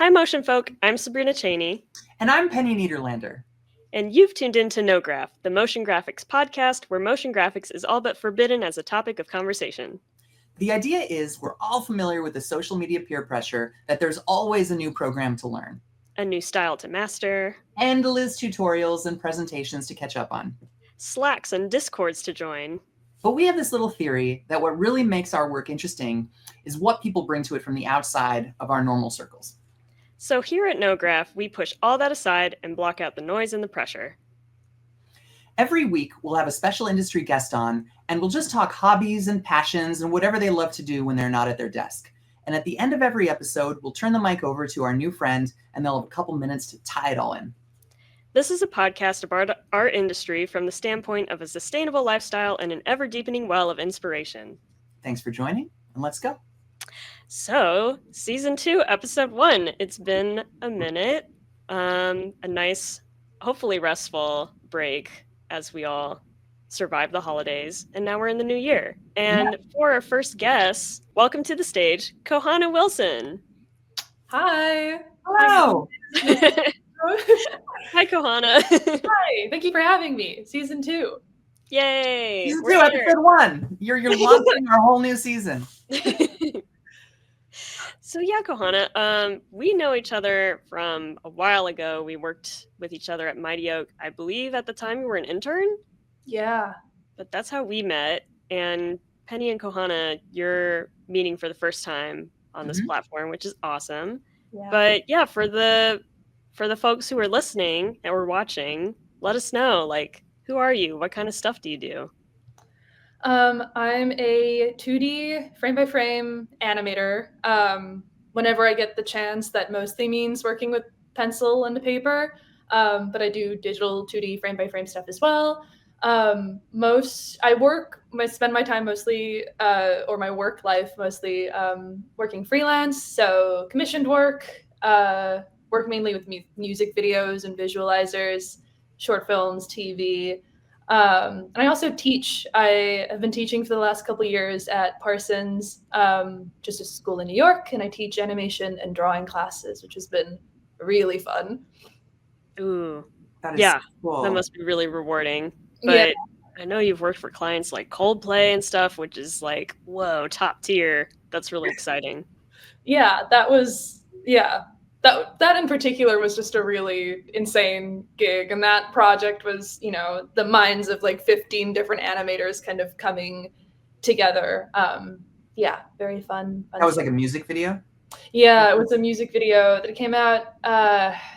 Hi, motion folk. I'm Sabrina Cheney. And I'm Penny Niederlander. And you've tuned into NoGraph, the motion graphics podcast where motion graphics is all but forbidden as a topic of conversation. The idea is we're all familiar with the social media peer pressure that there's always a new program to learn. A new style to master. Endless tutorials and presentations to catch up on. Slacks and discords to join. But we have this little theory that what really makes our work interesting is what people bring to it from the outside of our normal circles. So here at NoGraph, we push all that aside and block out the noise and the pressure. Every week, we'll have a special industry guest on, and we'll just talk hobbies and passions and whatever they love to do when they're not at their desk. And at the end of every episode, we'll turn the mic over to our new friend, and they'll have a couple minutes to tie it all in. This is a podcast about our industry from the standpoint of a sustainable lifestyle and an ever-deepening well of inspiration. Thanks for joining, and let's go. So, season 2, episode 1. It's been a minute. A nice, hopefully restful break as we all survive the holidays. And now we're in the new year. And for our first guest, welcome to the stage, Kohana Wilson. Hi. Hello. Hi, Kohana. Hi. Thank you for having me. Season 2. Yay. Season 2, episode 1. You're launching our whole new season. So yeah, Kohana, we know each other from a while ago. We worked with each other at Mighty Oak. I believe at the time you were an intern. Yeah. But that's how we met. And Penny and Kohana, you're meeting for the first time on this platform, which is awesome. Yeah. But yeah, for the folks who are listening or watching, let us know, like, who are you? What kind of stuff do you do? I'm a 2D frame-by-frame animator. Whenever I get the chance, that mostly means working with pencil and paper, but I do digital 2D frame-by-frame stuff as well. I spend my time mostly, or my work life mostly, working freelance, so commissioned work, work mainly with music videos and visualizers, short films, TV. And I also teach. I have been teaching for the last couple of years at Parsons, just a school in New York, and I teach animation and drawing classes, which has been really fun. Ooh, that is cool. That must be really rewarding. But I know you've worked for clients like Coldplay and stuff, which is like, whoa, top tier. That's really exciting. Yeah, That in particular was just a really insane gig. And that project was, the minds of like 15 different animators kind of coming together. Very fun. That was like a music video? Yeah, it was a music video that came out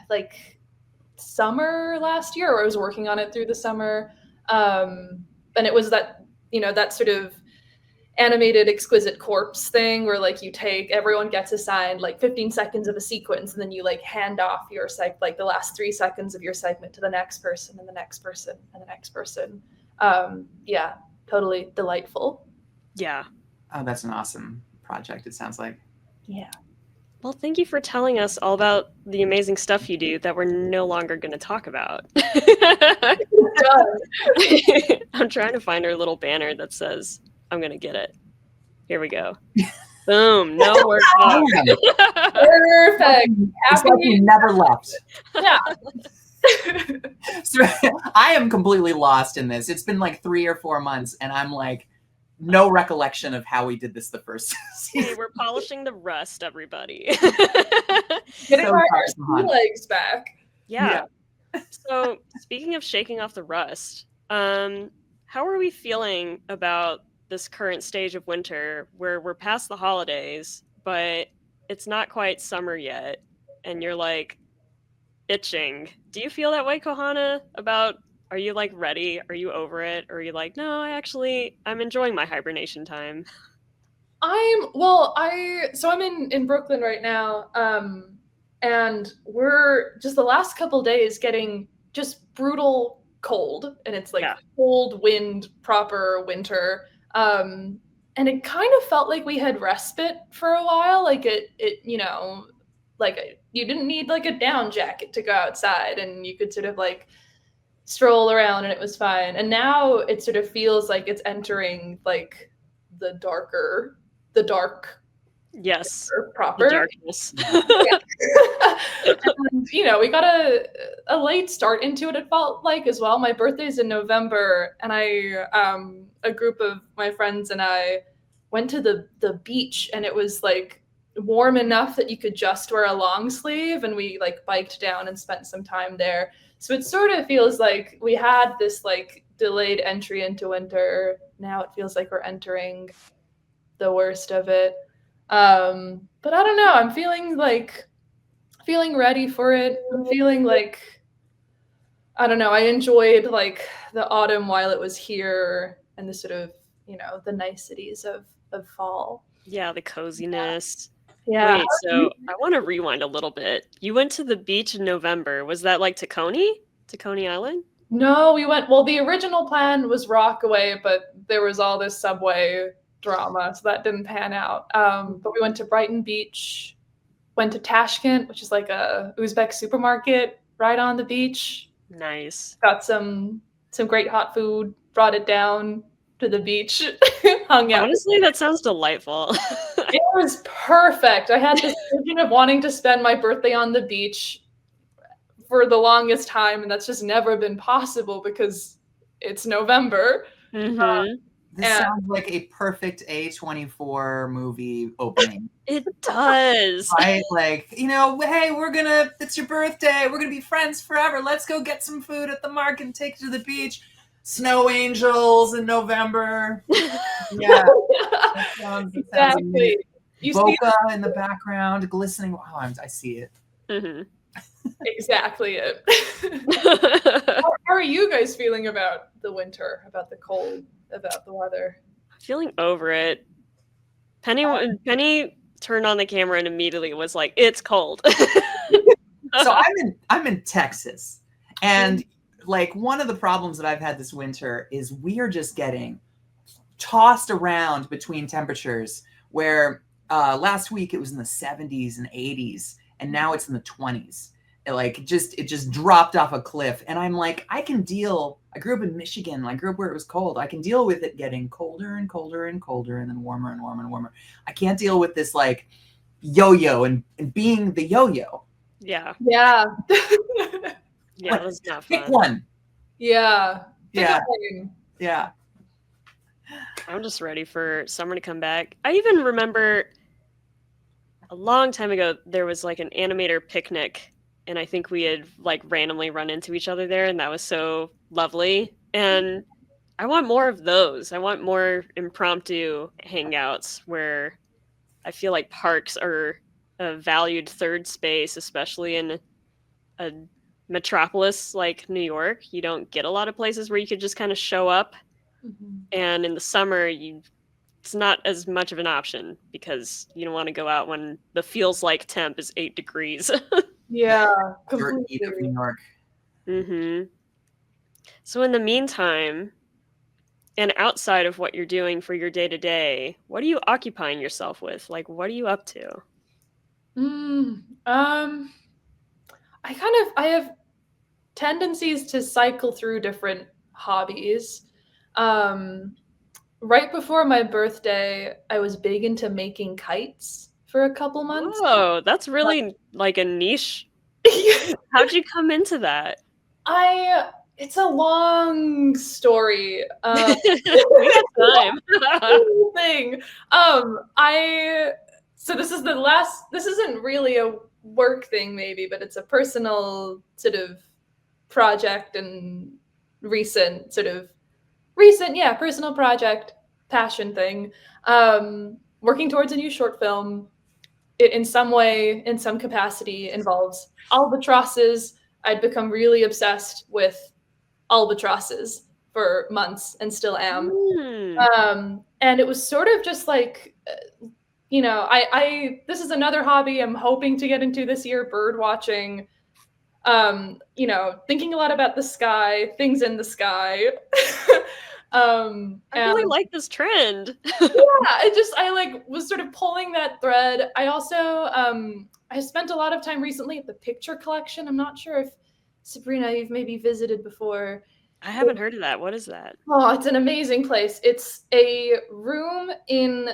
like summer last year, or I was working on it through the summer. And it was that, that sort of animated exquisite corpse thing where like everyone gets assigned like 15 seconds of a sequence, and then you like hand off your like the last 3 seconds of your segment to the next person and the next person and the next person. Totally delightful. Yeah. Oh, that's an awesome project, it sounds like. Yeah. Well, thank you for telling us all about the amazing stuff you do that we're no longer going to talk about. I'm trying to find our little banner that says, I'm going to get it. Here we go. Boom. No word. Perfect. It's like you never left. Yeah. So, I am completely lost in this. It's been like 3 or 4 months, and I'm like, no recollection of how we did this the first season. Hey, we're polishing the rust, everybody. Getting our sea legs back. Yeah. So, speaking of shaking off the rust, how are we feeling about this current stage of winter where we're past the holidays, but it's not quite summer yet, and you're like itching? Do you feel that way, Kohana? Are you like ready? Are you over it? Or are you like, no, I'm enjoying my hibernation time? I'm in Brooklyn right now, and we're just the last couple days getting just brutal cold, and it's like cold wind, proper winter. And it kind of felt like we had respite for a while. Like you didn't need like a down jacket to go outside, and you could sort of like stroll around and it was fine. And now it sort of feels like it's entering like the dark Yes. proper. The darkness. And, you know, we got a late start into it felt like as well. My birthday's in November, and a group of my friends and I went to the beach, and it was like warm enough that you could just wear a long sleeve, and we like biked down and spent some time there. So it sort of feels like we had this like delayed entry into winter. Now it feels like we're entering the worst of it. But I don't know. I'm feeling ready for it. I'm feeling like, I don't know. I enjoyed like the autumn while it was here, and the sort of, you know, the niceties of fall. Yeah, the coziness. Yeah. Wait, so I want to rewind a little bit. You went to the beach in November. Was that like to Coney Island? No, we went. Well, the original plan was Rockaway, but there was all this subway drama, so that didn't pan out. But we went to Brighton Beach, went to Tashkent, which is like a Uzbek supermarket right on the beach. Nice. Got some great hot food, brought it down to the beach, hung out. Honestly, that sounds delightful. It was perfect. I had this vision of wanting to spend my birthday on the beach for the longest time, and that's just never been possible because it's November. Mm-hmm. This sounds like a perfect A24 movie opening. It does. Right? Like, you know, hey, it's your birthday. We're going to be friends forever. Let's go get some food at the market and take you to the beach. Snow angels in November. Yeah. Exactly. Boca in the background, glistening. Wow, I see it. Mm-hmm. Exactly it. How are you guys feeling about the winter, about the cold, about the weather? Feeling over it. Penny turned on the camera and immediately was like, "It's cold." So I'm in Texas, and like one of the problems that I've had this winter is we are just getting tossed around between temperatures where last week it was in the 70s and 80s, and now it's in the 20s. It just dropped off a cliff, and I'm like, I grew up in Michigan. I grew up where it was cold. I can deal with it getting colder and colder and colder, and then warmer and warmer and warmer. I can't deal with this like yo-yo and being the yo-yo. Yeah. Yeah. Yeah, it was not fun. Pick one. Yeah. Yeah. I'm just ready for summer to come back. I even remember a long time ago there was like an animator picnic, and I think we had like randomly run into each other there, and that was so lovely. And I want more of those. I want more impromptu hangouts where I feel like parks are a valued third space, especially in a metropolis like New York. You don't get a lot of places where you could just kind of show up. Mm-hmm. And in the summer, it's not as much of an option because you don't want to go out when the feels like temp is 8 degrees. Yeah, Dirt heat of New York. Mm-hmm. So in the meantime, and outside of what you're doing for your day-to-day, what are you occupying yourself with? Like, what are you up to? I have tendencies to cycle through different hobbies. Right before my birthday, I was big into making kites for a couple months. Oh, that's really like a niche. How'd you come into that? It's a long story. We got time. Thing. So this isn't really a work thing maybe, but it's a personal sort of project and recent personal project, passion thing. Working towards a new short film. It in some way, in some capacity, involves albatrosses. I'd become really obsessed with albatrosses for months and still am. And it was sort of just like, you know, this is another hobby I'm hoping to get into this year, bird watching. You know, thinking a lot about the sky, things in the sky. I really like this trend. Yeah, I like was sort of pulling that thread. I also I spent a lot of time recently at the picture collection. I'm not sure if Sabrina, you've maybe visited before. I haven't heard of that. What is that? Oh, it's an amazing place. It's a room in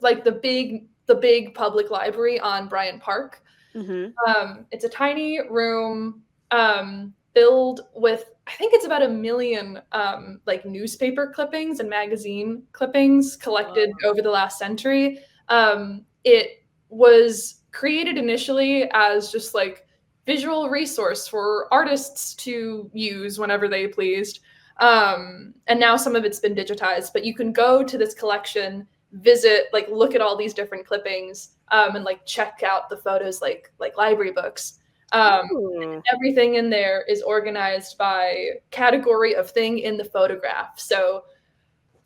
like the big public library on Bryant Park. It's a tiny room filled with, I think it's about 1 million like newspaper clippings and magazine clippings collected over the last century. It was created initially as just like visual resource for artists to use whenever they pleased. And now some of it's been digitized, but you can go to this collection, visit, like look at all these different clippings, and like check out the photos like library books. Everything in there is organized by category of thing in the photograph. So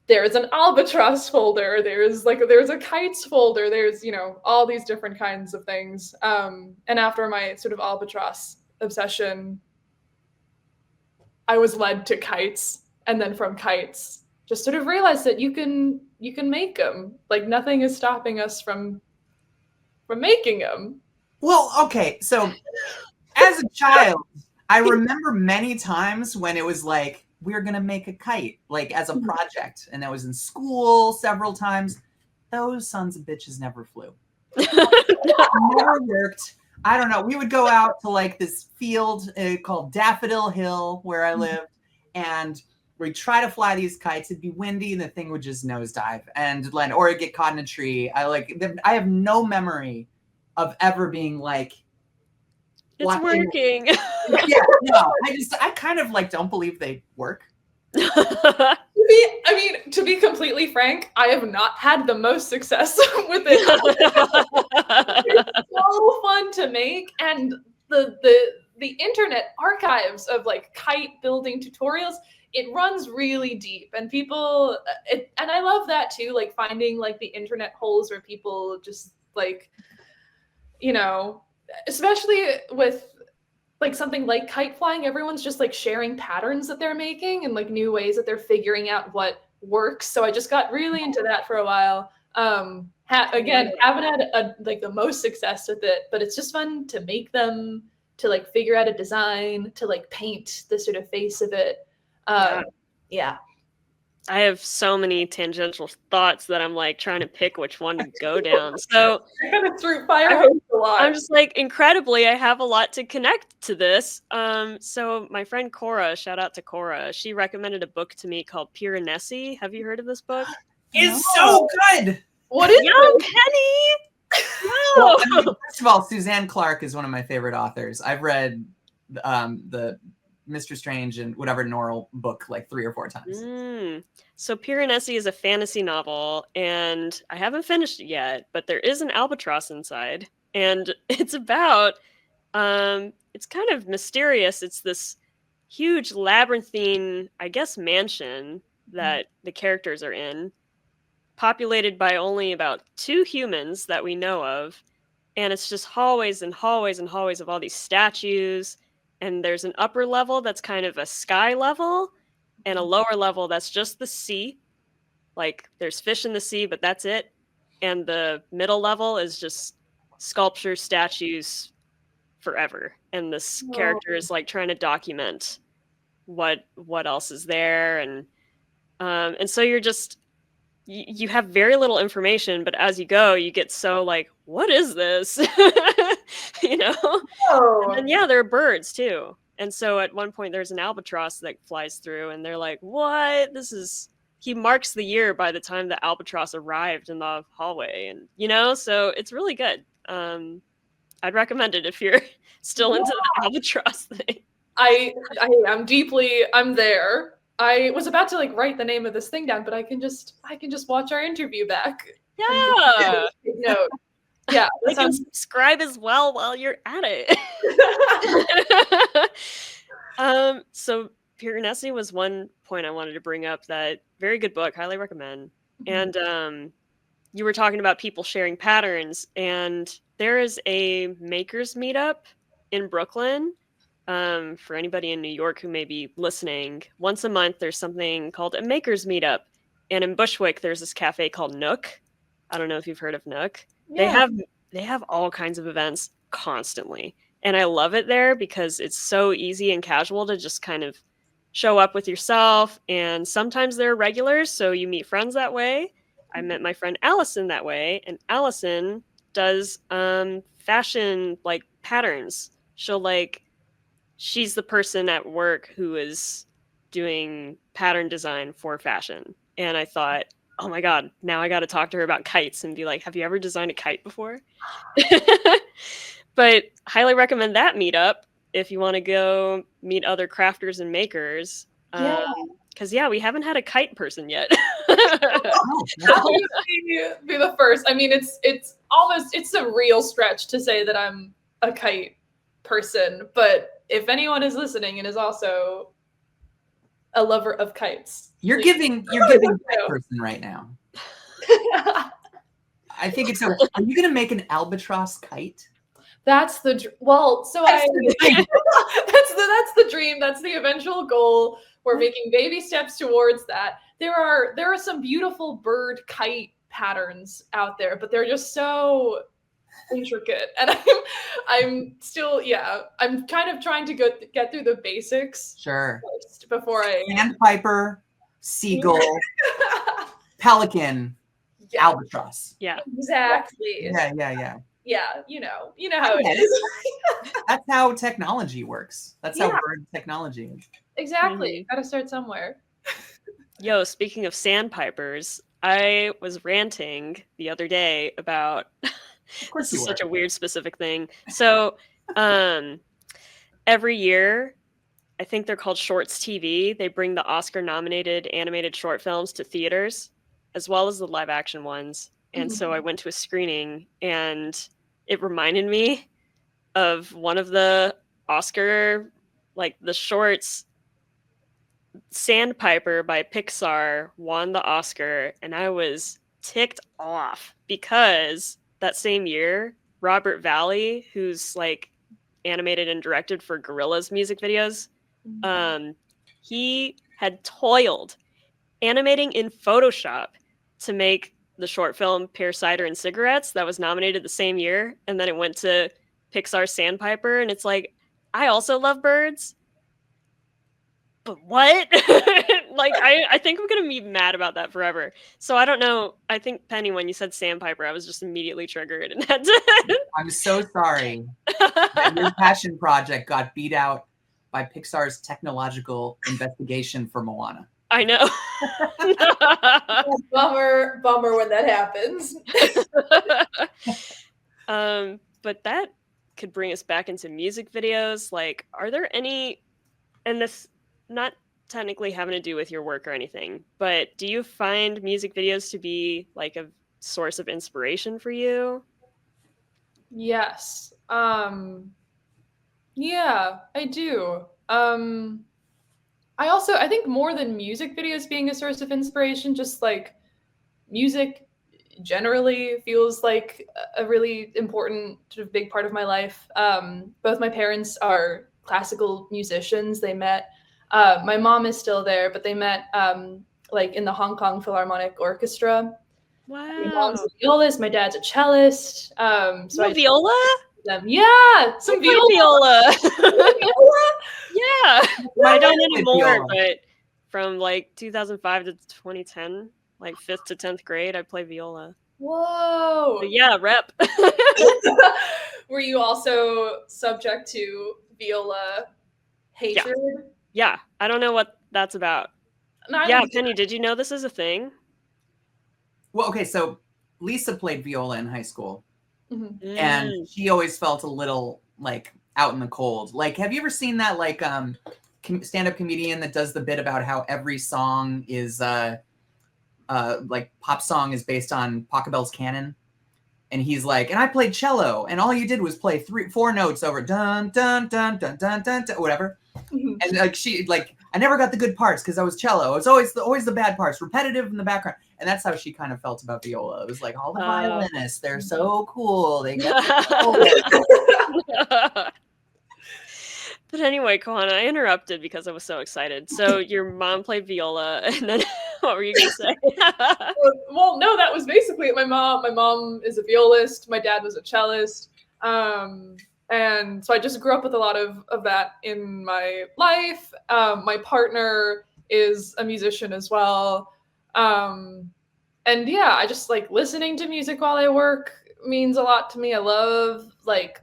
there's an albatross folder, there's a kites folder, there's, you know, all these different kinds of things. And after my sort of albatross obsession, I was led to kites, and then from kites just sort of realized that you can make them. Like nothing is stopping us from making them. Well, okay, so as a child, I remember many times when it was like, we're going to make a kite, like as a project. And that was in school several times. Those sons of bitches never flew. Never worked. I don't know. We would go out to like this field called Daffodil Hill where I lived. And we'd try to fly these kites. It'd be windy and the thing would just nosedive and land, or it'd get caught in a tree. I have no memory of ever being like, it's working. Yeah, no, I kind of like don't believe they work. To be completely frank, I have not had the most success with it. It's so fun to make, and the internet archives of like kite building tutorials, it runs really deep, and and I love that too, like finding like the internet holes where people just like, you know, especially with like something like kite flying, everyone's just like sharing patterns that they're making and like new ways that they're figuring out what works. So I just got really into that for a while. Again, haven't had like the most success with it, but it's just fun to make them, to like figure out a design, to like paint the sort of face of it. Yeah. I have so many tangential thoughts that I'm like trying to pick which one to go down. So I'm just like, incredibly, I have a lot to connect to this. So my friend Cora, shout out to Cora, she recommended a book to me called Piranesi. Have you heard of this book? It's so good. What is it? Penny? Well, I mean, first of all, Suzanne Clark is one of my favorite authors. I've read the Mr. Strange and whatever Norrell book like 3 or 4 times. So Piranesi is a fantasy novel, and I haven't finished it yet, but there is an albatross inside, and it's about it's kind of mysterious. It's this huge labyrinthine, I guess, mansion that the characters are in, populated by only about 2 humans that we know of, and it's just hallways and hallways and hallways of all these statues. And there's an upper level that's kind of a sky level, and a lower level that's just the sea. Like there's fish in the sea, but that's it. And the middle level is just sculpture, statues forever. And this character is like trying to document what else is there. And so you're just, you have very little information, but as you go, you get so like, what is this? You know? And then, yeah, there are birds too. And so at one point there's an albatross that flies through, and they're like, what? He marks the year by the time the albatross arrived in the hallway. And, you know, so it's really good. I'd recommend it if you're still into the albatross thing. I'm there. I was about to like write the name of this thing down, but I can just watch our interview back. Yeah. Note. Yeah, you can subscribe as well while you're at it. So Piranesi was one point I wanted to bring up. That very good book, highly recommend. And you were talking about people sharing patterns, and there is a makers meetup in Brooklyn. For anybody in New York who may be listening, once a month there's something called a makers meetup, and in Bushwick there's this cafe called Nook. I don't know if you've heard of Nook. Yeah. They have all kinds of events constantly, and I love it there because it's so easy and casual to just kind of show up with yourself, and sometimes there are regulars, so you meet friends that way. I met my friend Allison that way, and Allison does fashion like patterns. She'll like she's the person at work who is doing pattern design for fashion. And I thought, oh my God, now I got to talk to her about kites and be like, have you ever designed a kite before? But highly recommend that meetup if you want to go meet other crafters and makers. Yeah. Because we haven't had a kite person yet. That would be the first. I mean, it's a real stretch to say that I'm a kite person, but if anyone is listening and is also a lover of kites, you're giving that person right now. I think it's. Are you gonna make an albatross kite? That's the that's the dream. That's the eventual goal. We're making baby steps towards that. There are some beautiful bird kite patterns out there, but they're just so intricate, and I'm still I'm kind of trying to get through the basics. Sure. First before I sandpiper, seagull, pelican, albatross. Yeah. Exactly. Yeah. Yeah, you know how it is. That's how technology works. That's how bird technology is. Exactly. Gotta start somewhere. Yo, speaking of sandpipers, I was ranting the other day about this is such a weird specific thing. So every year, I think they're called Shorts TV. They bring the Oscar-nominated animated short films to theaters, as well as the live-action ones. And so I went to a screening, and it reminded me of one of the Oscar, like the shorts. Sandpiper by Pixar won the Oscar, and I was ticked off because that same year, Robert Valley, who's like animated and directed for Gorillaz music videos, he had toiled animating in Photoshop to make the short film Pear Cider and Cigarettes that was nominated the same year, and then it went to Pixar's Sandpiper, and it's like, I also love birds, but what? Like, I think I'm gonna be mad about that forever. So I don't know. I think, Penny, when you said Sandpiper, I was just immediately triggered, and that's it. I'm so sorry that your passion project got beat out by Pixar's technological investigation for Moana. I know. Bummer when that happens. But that could bring us back into music videos. Like, are there any, and this not technically having to do with your work or anything, but do you find music videos to be like a source of inspiration for you? Yes. Yeah, I do. I think more than music videos being a source of inspiration, just like music generally feels like a really important sort of big part of my life. Both my parents are classical musicians. They met, my mom is still there, but they met like in the Hong Kong Philharmonic Orchestra. Wow. My mom's a violist, my dad's a cellist. So viola? Them. Yeah, some viola. Yeah. I don't anymore, viola. but from like 2005 to 2010, like 5th to 10th grade, I play viola. Whoa. But yeah, rep. Were you also subject to viola hatred? Yeah. I don't know what that's about. No, Penny, did you know this is a thing? Well, okay, so Lisa played viola in high school. Mm-hmm. And she always felt a little like out in the cold. Like, have you ever seen that like stand-up comedian that does the bit about how every song is like pop song is based on Pachelbel's canon? And he's like, and I played cello, and all you did was play 4 notes over dun dun dun dun dun dun, dun whatever. Mm-hmm. And like she like I never got the good parts because I was cello. It was always the bad parts, repetitive in the background. And that's how she kind of felt about viola. It was like, all the violinists, they're so cool. They get But anyway, Kohana, I interrupted because I was so excited. So your mom played viola, and then what were you going to say? Well, no, that was basically it. My mom is a violist. My dad was a cellist. And so I just grew up with a lot of that in my life. My partner is a musician as well. And yeah, I just like listening to music while I work means a lot to me. I love like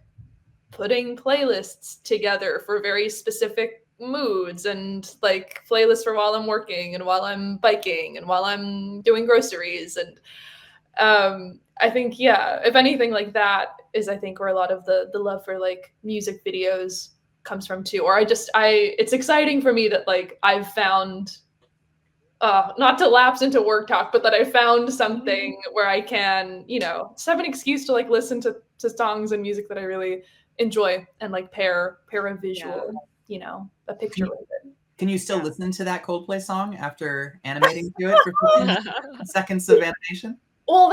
putting playlists together for very specific moods, and like playlists for while I'm working and while I'm biking and while I'm doing groceries. And I think, yeah, if anything, like that is, I think, where a lot of the love for like music videos comes from too. Or it's exciting for me that like I've found, not to lapse into work talk, but that I found something where I can, just have an excuse to like listen to songs and music that I really enjoy, and like pair a visual, a picture with it. Can you still listen to that Coldplay song after animating to it for 15 seconds of animation? Well,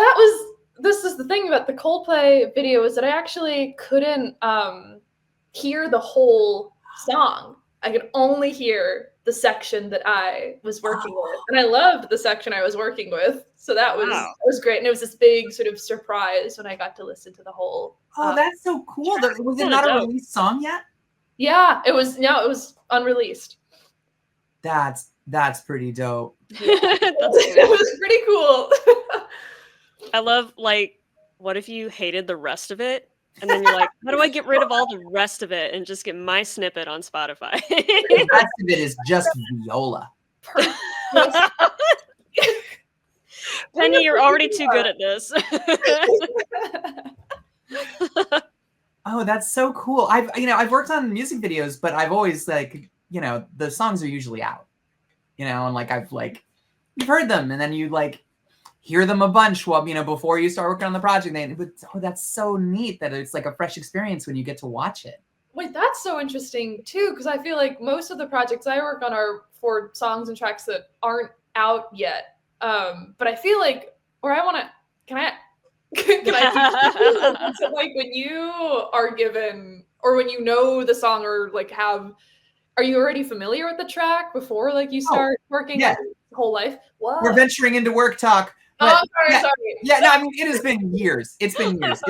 this is the thing about the Coldplay video, is that I actually couldn't hear the whole song. I could only hear the section that I was working with, and I loved the section I was working with. So that was great, and it was this big sort of surprise when I got to listen to the whole. Oh, that's so cool! Was it not a released song yet? Yeah, it was. No, it was unreleased. That's pretty dope. It was pretty cool. I love, like, what if you hated the rest of it? And then you're like, how do I get rid of all the rest of it and just get my snippet on Spotify? The rest of it is just viola. Penny, you're already too good at this. Oh, that's so cool. I've worked on music videos, but I've always like, the songs are usually out, and like you've heard them, and then you like hear them a bunch while, before you start working on the project. That's so neat that it's like a fresh experience when you get to watch it. Wait, that's so interesting too, because I feel like most of the projects I work on are for songs and tracks that aren't out yet. But I feel like, or I want to, can I so like when you are given, or when you know the song, or like are you already familiar with the track before like you start working your whole life? What? We're venturing into work talk. But, sorry. Yeah, no, I mean, it has been years. It's been years.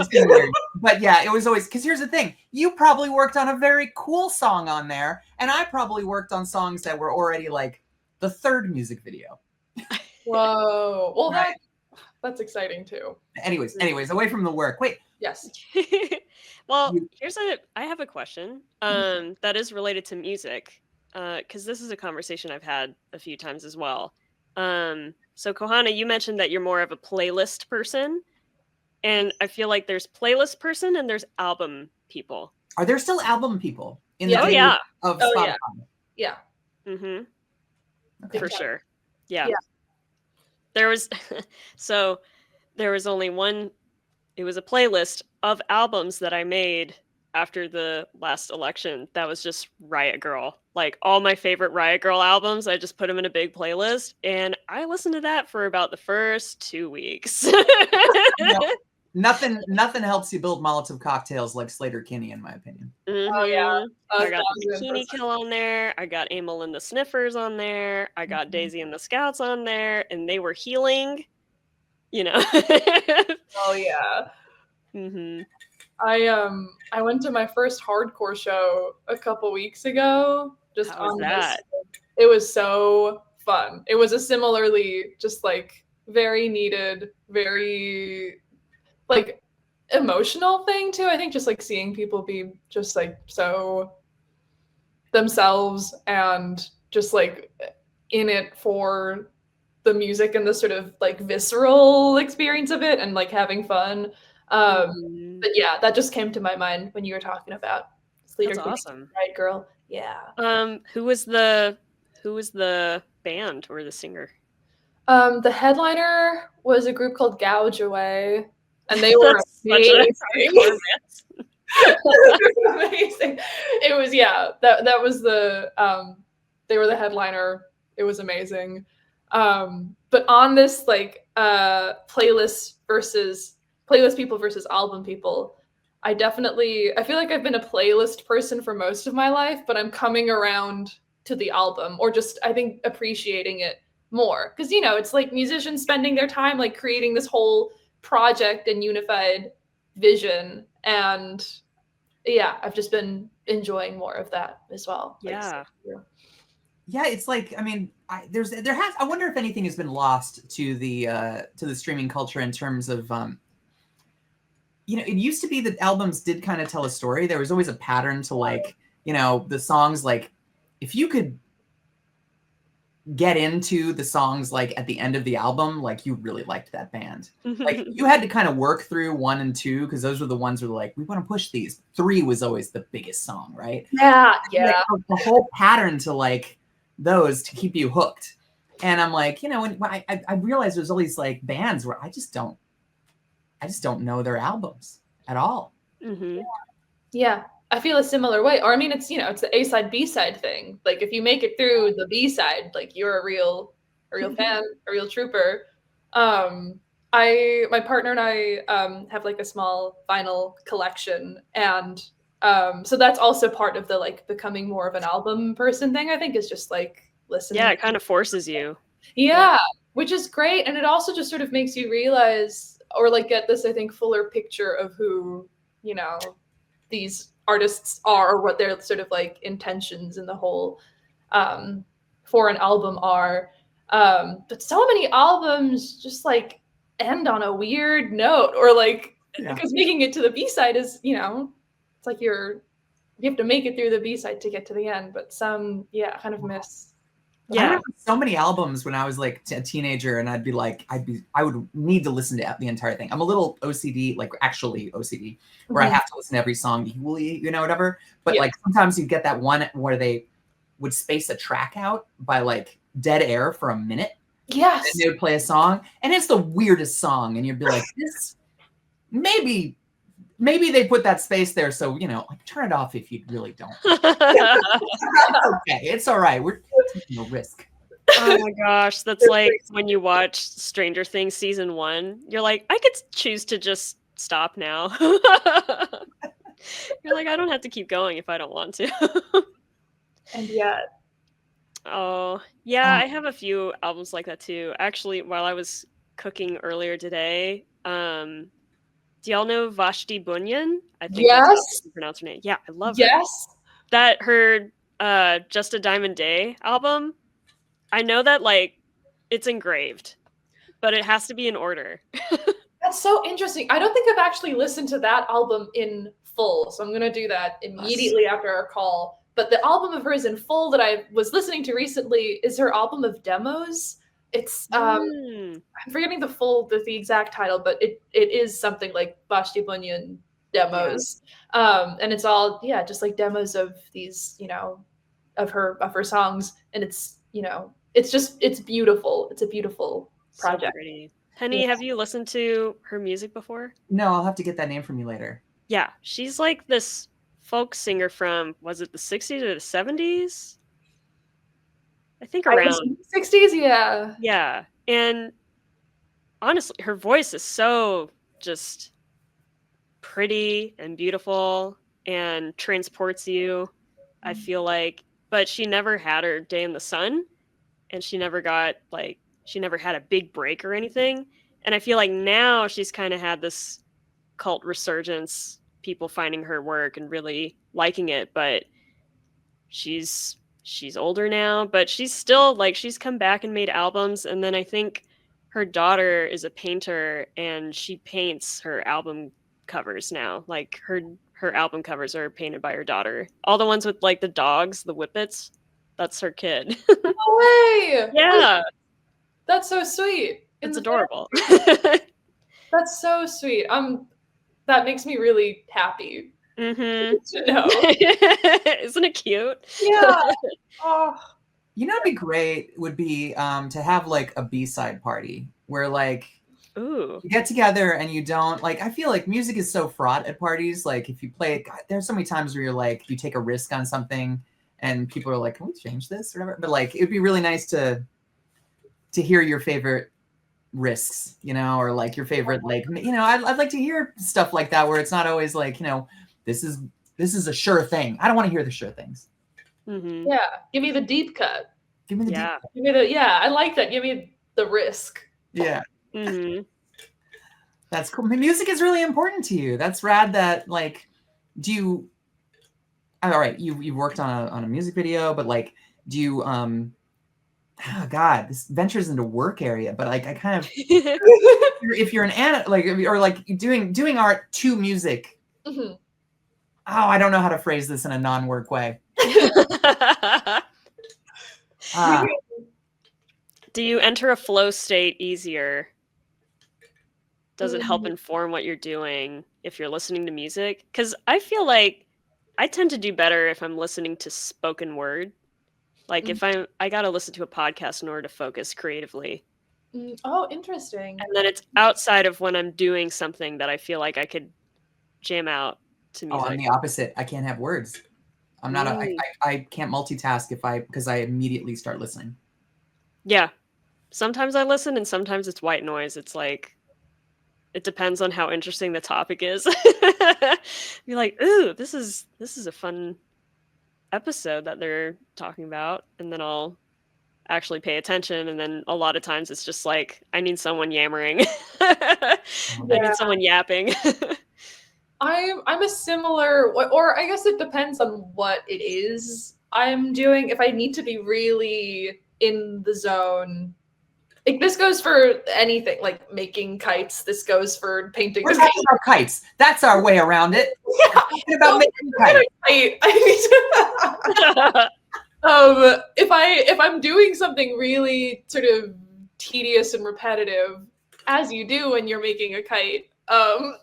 But yeah, it was always, because here's the thing. You probably worked on a very cool song on there, and I probably worked on songs that were already like the third music video. Whoa. Well, right. That's exciting too. Anyways, away from the work. Wait. Yes. Well, I have a question that is related to music, because this is a conversation I've had a few times as well. So Kohana, you mentioned that you're more of a playlist person, and I feel like there's playlist person and there's album people. Are there still album people in the day of Spotify? Yeah. Mm-hmm. Okay. For sure. Yeah. There was only one. It was a playlist of albums that I made after the last election that was just Riot Girl. Like all my favorite Riot Girl albums, I just put them in a big playlist, and I listened to that for about the first 2 weeks. Nothing helps you build Molotov cocktails like Slater-Kinney, in my opinion. Mm-hmm. Oh yeah. I got Bikini Kill on there. I got Emil and the Sniffers on there. I got Daisy and the Scouts on there, and they were healing. Oh yeah. Mm-hmm. I went to my first hardcore show a couple weeks ago. How was that? It was so fun. It was a similarly just like very needed, very like emotional thing too. I think just like seeing people be just like so themselves and just like in it for the music and the sort of like visceral experience of it and like having fun. But yeah, that just came to my mind when you were talking about That's awesome. Right, girl. Yeah. Who was the band or the singer? The headliner was a group called Gouge Away, and they were amazing. Amazing. It was that was the they were the headliner. It was amazing. But on this like playlist people versus album people, I feel like I've been a playlist person for most of my life, but I'm coming around to the album, or just I think appreciating it more, because it's like musicians spending their time like creating this whole project and unified vision, and I've just been enjoying more of that as well. Yeah. Yeah, it's like, I mean, I wonder if anything has been lost to the streaming culture in terms of, it used to be that albums did kind of tell a story. There was always a pattern to, like, the songs, like, if you could get into the songs like at the end of the album, like you really liked that band. Like you had to kind of work through 1 and 2 because those were the ones where like, we want to push these. 3 was always the biggest song, right? Yeah. Like, the whole pattern to like those to keep you hooked. And I'm like, when I realized there's all these like bands where I just don't know their albums at all. Mm-hmm. Yeah, I feel a similar way. Or I mean, it's it's the A side B side thing. Like if you make it through the B side, like you're a real fan, a real trooper. My partner and I have like a small vinyl collection, and so that's also part of the like becoming more of an album person thing. I think is just like listening. Yeah, it kind of forces you. Yeah, which is great, and it also just sort of makes you realize or like get this, I think, fuller picture of who these artists are, or what their sort of like intentions in the whole for an album are. But so many albums just like end on a weird note, or like because making it to the B-side is it's like you have to make it through the B-side to get to the end, but some kind of miss. I remember so many albums when I was like a teenager, and I would need to listen to the entire thing. I'm a little OCD, like actually OCD, where I have to listen to every song equally, whatever. But like sometimes you get that one where they would space a track out by like dead air for a minute. Yes. And they would play a song, and it's the weirdest song, and you'd be like, this maybe they put that space there, so like turn it off if you really don't. Okay, it's all right. We're taking a risk. Oh my gosh, that's like when you watch Stranger Things season 1. You're like, I could choose to just stop now. You're like, I don't have to keep going if I don't want to. And yet. Oh, yeah, I have a few albums like that too. Actually, while I was cooking earlier today, do y'all know Vashti Bunyan? I think that's how you pronounce her name. Yeah, I love her. That her Just a Diamond Day album. I know that like it's engraved, but it has to be in order. That's so interesting. I don't think I've actually listened to that album in full, so I'm going to do that immediately after our call. But the album of hers in full that I was listening to recently is her album of demos. It's I'm forgetting the exact title, but it is something like Vashti Bunyan demos. And it's all just like demos of these, of her songs, and it's it's beautiful. It's a beautiful project. So pretty. Penny, have you listened to her music before? No, I'll have to get that name from you later. Yeah, she's like this folk singer from, was it the 60s or the 70s? I think around 60s, yeah. Yeah, and honestly, her voice is so just pretty and beautiful and transports you, I feel like. But she never had her day in the sun, and she never had a big break or anything. And I feel like now she's kind of had this cult resurgence, people finding her work and really liking it, but she's older now, but she's still like, she's come back and made albums. And then I think her daughter is a painter, and she paints her album covers now. Like her album covers are painted by her daughter. All the ones with like the dogs, the whippets, that's her kid. No way! Yeah. That's so sweet. It's adorable. That's so sweet. That makes me really happy. Mm-hmm. To know. Isn't it cute? Yeah. Oh. It'd be great would be to have like a B-side party where like you get together and you don't like, I feel like music is so fraught at parties. Like if you play it, God, there's so many times where you're like, you take a risk on something and people are like, can we change this or whatever? But like, it'd be really nice to hear your favorite risks, or like your favorite, like, I'd like to hear stuff like that where it's not always like, this is a sure thing. I don't want to hear the sure things. Mm-hmm. Yeah. Give me the deep cut. Give me the deep cut. Give me I like that. Give me the risk. Yeah. Mm-hmm. That's cool. Music is really important to you. That's rad that like, all right, you've worked on a music video, but like, do you oh God, this ventures into work area, but like I kind of if you're an like or like doing art to music. Mhm. Oh, I don't know how to phrase this in a non-work way. Do you enter a flow state easier? Does it help Mm. inform what you're doing if you're listening to music? Because I feel like I tend to do better if I'm listening to spoken word. Like if I gotta listen to a podcast in order to focus creatively. Oh, interesting. And then it's outside of when I'm doing something that I feel like I could jam out to Oh, music. I'm the opposite. I can't have words. I'm not I can't multitask because I immediately start listening. Yeah. Sometimes I listen and sometimes it's white noise. It's like it depends on how interesting the topic is. Be like, ooh, this is a fun episode that they're talking about, and then I'll actually pay attention, and then a lot of times it's just like I need someone yammering. I need someone yapping. I'm a similar, or I guess it depends on what it is I'm doing. If I need to be really in the zone, like this goes for anything, like making kites. This goes for painting. We're talking about kites. That's our way around it. Yeah. We're talking about making kites. If I'm doing something really sort of tedious and repetitive, as you do when you're making a kite, then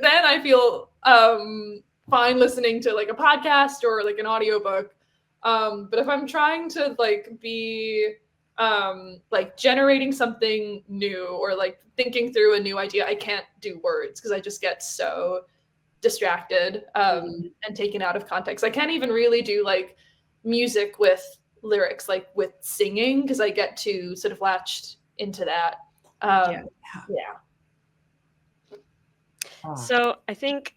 I feel fine listening to like a podcast or like an audiobook. But if I'm trying to like be like generating something new or like thinking through a new idea, I can't do words because I just get so distracted and taken out of context. I can't even really do like music with lyrics, like with singing, because I get too sort of latched into that. Yeah. So I think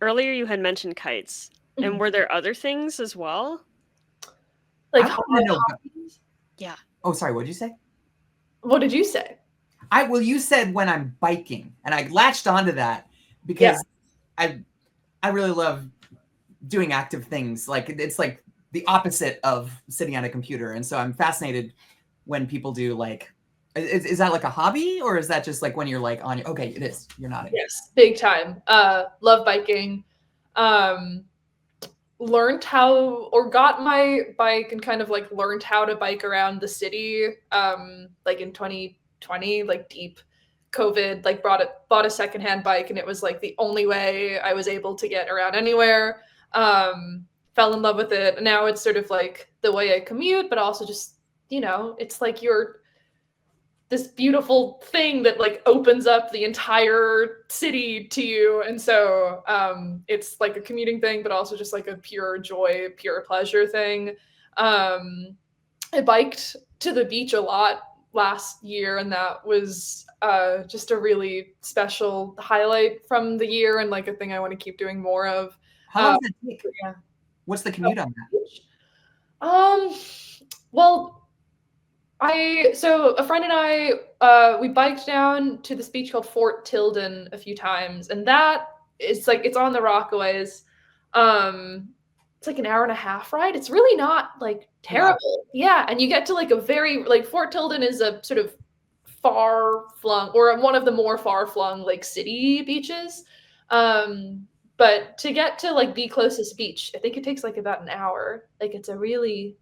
earlier you had mentioned kites, and were there other things as well? Like hobbies? Yeah. Oh, sorry. What did you say? What did you say? You said when I'm biking, and I latched onto that because I really love doing active things. Like it's like the opposite of sitting on a computer, and so I'm fascinated when people do like. Is that like a hobby, or is that just like when you're like on your? Okay, it is. You're nodding. Yes, big time. Love biking. Learned how, or got my bike and kind of like learned how to bike around the city. Like in 2020, like deep COVID, like bought a secondhand bike, and it was like the only way I was able to get around anywhere. Fell in love with it. And now it's sort of like the way I commute, but also just, it's like this beautiful thing that like opens up the entire city to you. And so it's like a commuting thing, but also just like a pure joy, pure pleasure thing. I biked to the beach a lot last year, and that was just a really special highlight from the year and like a thing I want to keep doing more of. How long does it take? Yeah. What's the commute on that? Well, so a friend and I, we biked down to this beach called Fort Tilden a few times, and that is like, it's on the Rockaways. It's like an hour and a half ride. It's really not like terrible. Yeah. And you get to like a very, like Fort Tilden is a sort of far flung, or one of the more far flung like city beaches. But to get to like the closest beach, I think it takes like about an hour. Like it's a really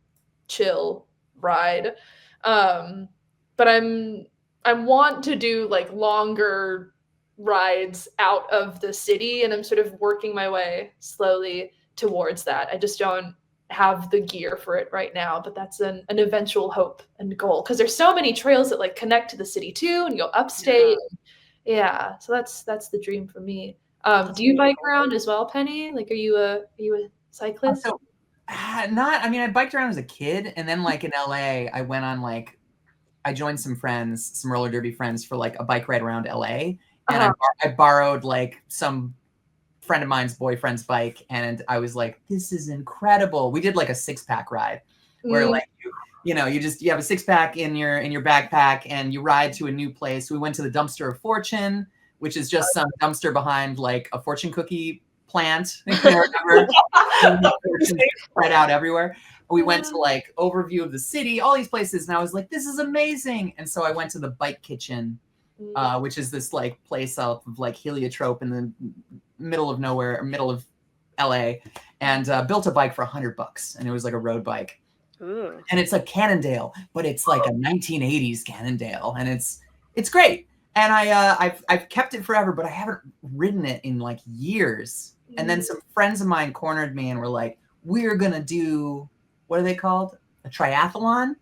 chill ride. But I want to do like longer rides out of the city, and I'm sort of working my way slowly towards that. I just don't have the gear for it right now, but that's an eventual hope and goal, because there's so many trails that like connect to the city too and go upstate. Yeah, so that's the dream for me. Do you bike around as well, Penny? Like, are you a cyclist? Not. I mean, I biked around as a kid, and then like in LA, I went on like I joined some roller derby friends for like a bike ride around LA, and I borrowed like some friend of mine's boyfriend's bike, and I was like, this is incredible. We did like a 6-pack ride where like you have a 6-pack in your backpack, and you ride to a new place. We went to the Dumpster of Fortune, which is just some dumpster behind like a fortune cookie plant. Spread out everywhere. We went to like overview of the city, all these places, and I was like, this is amazing. And so I went to the bike kitchen, which is this like place out of like heliotrope in the middle of nowhere, middle of LA, and built a bike for $100, and it was like a road bike. Ooh. And it's a Cannondale, but it's like a 1980s Cannondale, and it's great. And I've kept it forever, but I haven't ridden it in like years. And then some friends of mine cornered me and were like, we're gonna do, what are they called? A triathlon?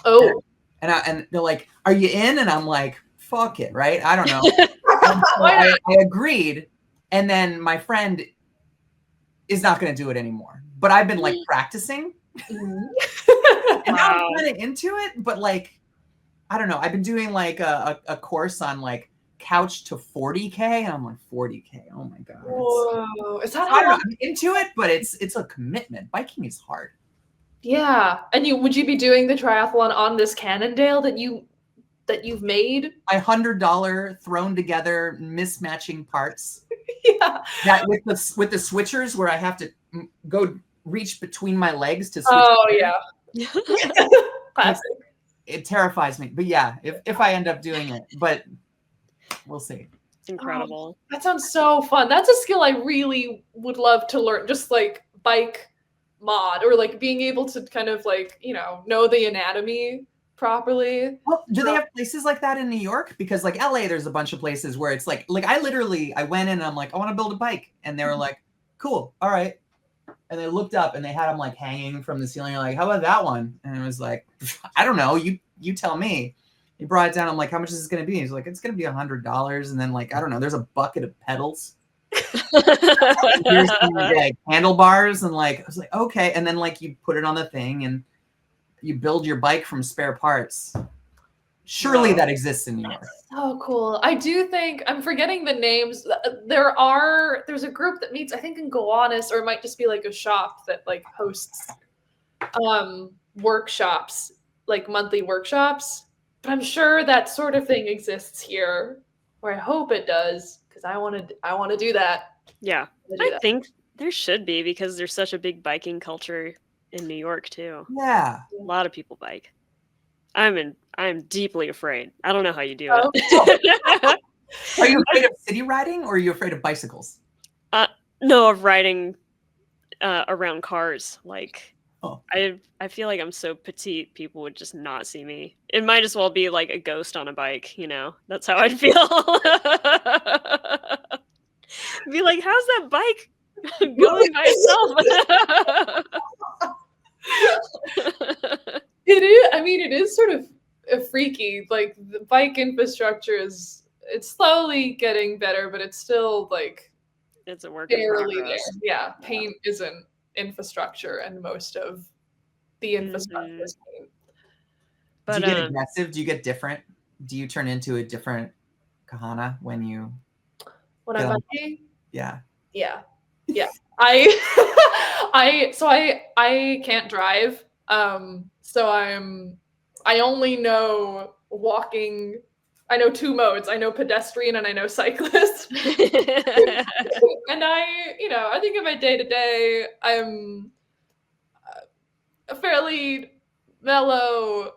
Oh. And they're like, are you in? And I'm like, fuck it, right? I don't know. So I agreed. And then my friend is not gonna do it anymore. But I've been like practicing. And now I'm kind of into it, but like, I don't know. I've been doing like a course on like couch to 40K, and I'm like 40K. Oh my god! Whoa, is that I don't know. I'm into it, but it's a commitment. Biking is hard. Yeah, and would you be doing the triathlon on this Cannondale that you've made? My $100 thrown together mismatching parts. Yeah. That with the switchers where I have to go reach between my legs to switch. Oh yeah. Classic. It terrifies me, but yeah, if I end up doing it, but we'll see. It's incredible. Oh, that sounds so fun. That's a skill I really would love to learn. Just like bike mod, or like being able to kind of like, know the anatomy properly. Well, do they have places like that in New York? Because like LA, there's a bunch of places where it's like I went in and I'm like, I want to build a bike, and they were like, cool, all right. And they looked up and they had them like hanging from the ceiling. Like, how about that one? And it was like, I don't know. You tell me. He brought it down. I'm like, how much is this going to be? He's like, it's going to be $100. And then like, I don't know. There's a bucket of pedals. Here's some, like, handlebars, and like I was like, okay. And then like you put it on the thing and you build your bike from spare parts. Surely that exists in New York. So cool. I do think I'm forgetting the names. There's a group that meets, I think, in Gowanus, or it might just be like a shop that like hosts workshops, like monthly workshops. But I'm sure that sort of thing exists here, or I hope it does, because I want to do that. Yeah, I think there should be, because there's such a big biking culture in New York too. Yeah, a lot of people bike. I'm deeply afraid. I don't know how you do it. Are you afraid of city riding, or are you afraid of bicycles? No, of riding around cars. Like, oh. I feel like I'm so petite, people would just not see me. It might as well be like a ghost on a bike, That's how I'd feel. Be like, how's that bike going by itself? It is. I mean, it is sort of freaky. Like, the bike infrastructure it's slowly getting better, but it's still like it's a work in progress. There. Yeah, paint isn't infrastructure, and most of the infrastructure is paint. But, do you get aggressive? Do you get different? Do you turn into a different Kohana when you? When I'm biking? Yeah. Yeah. Yeah. I can't drive. So I only know walking. I know two modes. I know pedestrian and I know cyclist. And I think of my day to day, I'm a fairly mellow,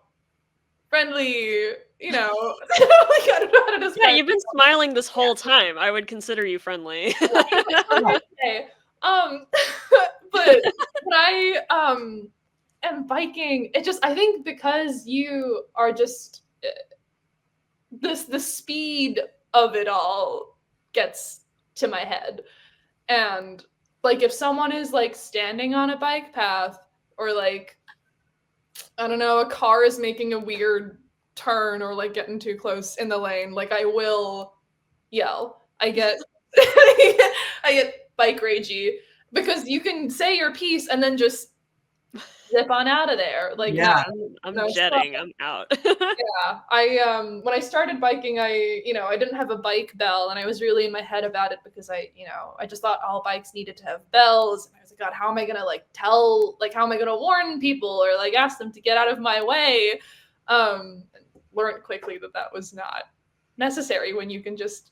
friendly, like, I don't know how to describe. Yeah, you've been smiling this whole time. I would consider you friendly. Okay. But when I am biking, I think because you are just the speed of it all gets to my head. And like, if someone is like standing on a bike path, or like, I don't know, a car is making a weird turn, or like getting too close in the lane, like, I will yell. I get bike ragey, because you can say your piece and then just zip on out of there. Like, yeah, I'm jetting. I'm out. Yeah, I when I started biking, I didn't have a bike bell, and I was really in my head about it, because I just thought all bikes needed to have bells, and I was like, God, how am I gonna how am I gonna warn people, or like ask them to get out of my way? Learned quickly that was not necessary when you can just.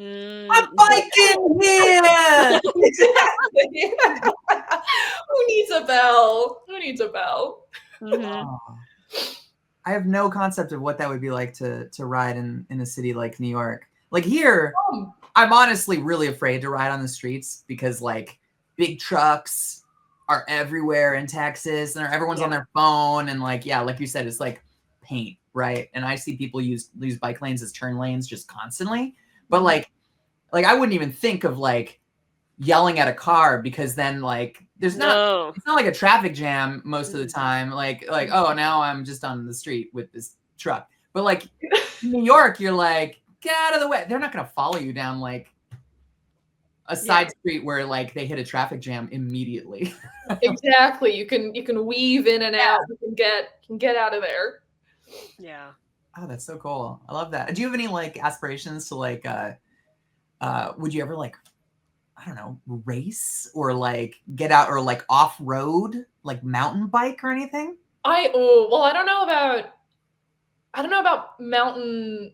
I'm biking here. Who needs a bell? Who needs a bell? Mhm. Oh. I have no concept of what that would be like to ride in a city like New York. Like here, I'm honestly really afraid to ride on the streets because like big trucks are everywhere in Texas and everyone's on their phone and like like you said, it's like paint, right? And I see people use bike lanes as turn lanes just constantly. But like I wouldn't even think of like yelling at a car because then like it's not like a traffic jam most of the time. Like oh, now I'm just on the street with this truck. But like New York, you're like, get out of the way. They're not gonna follow you down like a side street where like they hit a traffic jam immediately. Exactly. You can weave in and out. You can get out of there. Yeah. Oh, that's so cool. I love that. Do you have any like aspirations to like would you ever like, I don't know, race or like get out or like off-road, like mountain bike or anything? I don't know about mountain